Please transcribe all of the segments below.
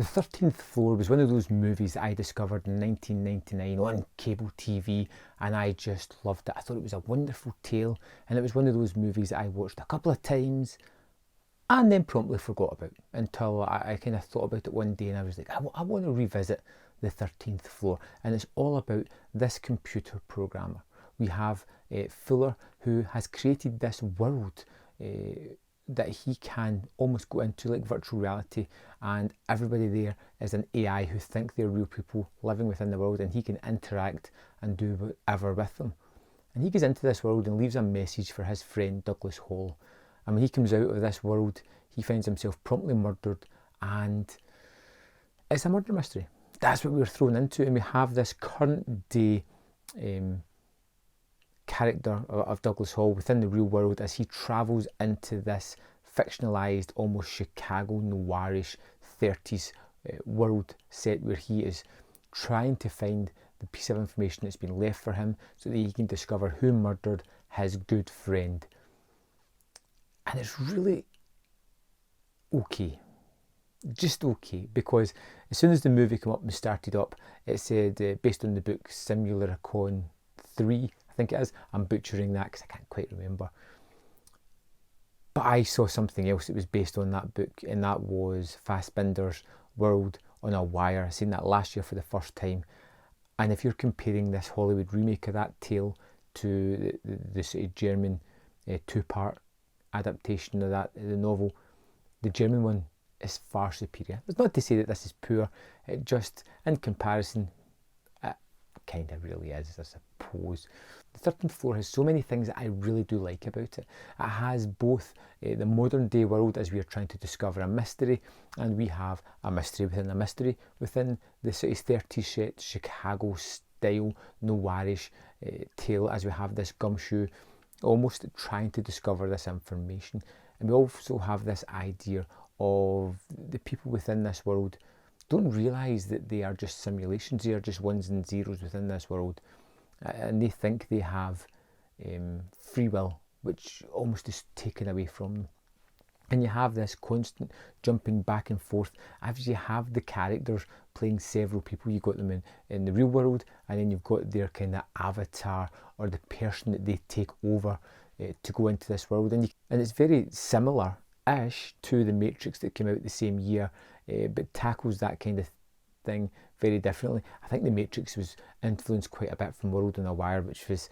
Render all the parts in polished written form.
The 13th Floor was one of those movies that I discovered in 1999 on cable TV, and I just loved it. I thought it was a wonderful tale, and it was one of those movies that I watched a couple of times and then promptly forgot about until I kind of thought about it one day, and I was like, I want to revisit the 13th Floor. And it's all about this computer programmer. We have Fuller, who has created this world that he can almost go into like virtual reality, and everybody there is an AI who think they're real people living within the world, and he can interact and do whatever with them. And he goes into this world and leaves a message for his friend Douglas Hall. And when he comes out of this world, he finds himself promptly murdered, and it's a murder mystery. That's what we were thrown into, and we have this current day character of Douglas Hall within the real world as he travels into this fictionalized, almost Chicago noirish 30s world set, where he is trying to find the piece of information that's been left for him so that he can discover who murdered his good friend. And it's really okay, just okay, because as soon as the movie came up and started up, it said based on the book Simulacron 3, I think it is. I'm butchering that because I can't quite remember. But I saw something else that was based on that book, and that was Fassbinder's World on a Wire. I seen that last year for the first time. And if you're comparing this Hollywood remake of that tale to the sort of German two-part adaptation of that, the novel, the German one is far superior. It's not to say that this is poor, it just, in comparison, it kind of really is, I suppose. The 13th Floor has so many things that I really do like about it. It has both the modern day world as we are trying to discover a mystery, and we have a mystery within a mystery within the sort of 30s Chicago style noirish tale, as we have this gumshoe almost trying to discover this information. And we also have this idea of the people within this world don't realise that they are just simulations, they are just ones and zeros within this world, and they think they have free will, which almost is taken away from them. And you have this constant jumping back and forth as you have the characters playing several people. You've got them in the real world, and then you've got their kind of avatar or the person that they take over to go into this world. And it's very similar-ish to The Matrix that came out the same year, but tackles that kind of thing very differently. I think The Matrix was influenced quite a bit from World on a Wire, which is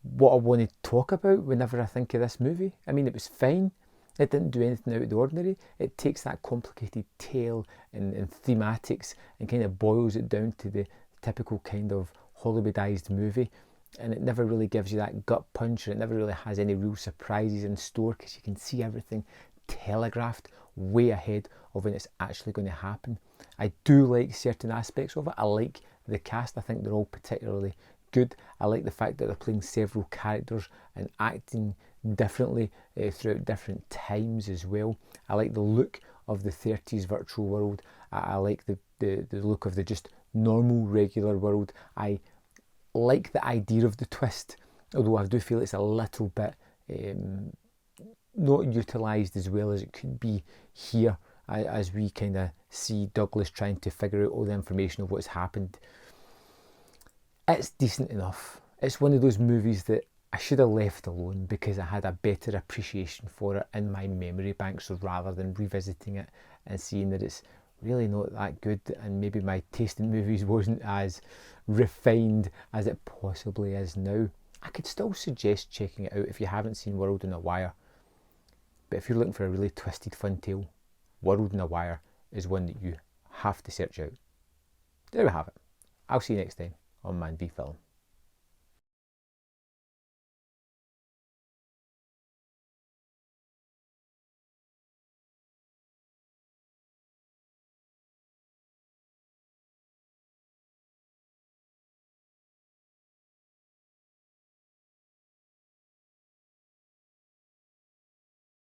what I want to talk about whenever I think of this movie. I mean, it was fine. It didn't do anything out of the ordinary. It takes that complicated tale and thematics and kind of boils it down to the typical kind of Hollywoodized movie. And it never really gives you that gut punch, or it never really has any real surprises in store, because you can see everything telegraphed way ahead of when it's actually going to happen. I do like certain aspects of it. I like the cast. I think they're all particularly good. I like the fact that they're playing several characters and acting differently throughout different times as well. I like the look of the 30s virtual world. I like the look of the just normal regular world. I like the idea of the twist, although I do feel it's a little bit not utilised as well as it could be here, as we kind of see Douglas trying to figure out all the information of what's happened. It's decent enough. It's one of those movies that I should have left alone because I had a better appreciation for it in my memory bank. So rather than revisiting it and seeing that it's really not that good, and maybe my taste in movies wasn't as refined as it possibly is now, I could still suggest checking it out if you haven't seen World on a Wire. But if you're looking for a really twisted fun tale, World on a Wire is one that you have to search out. There we have it. I'll see you next time on Man v Film.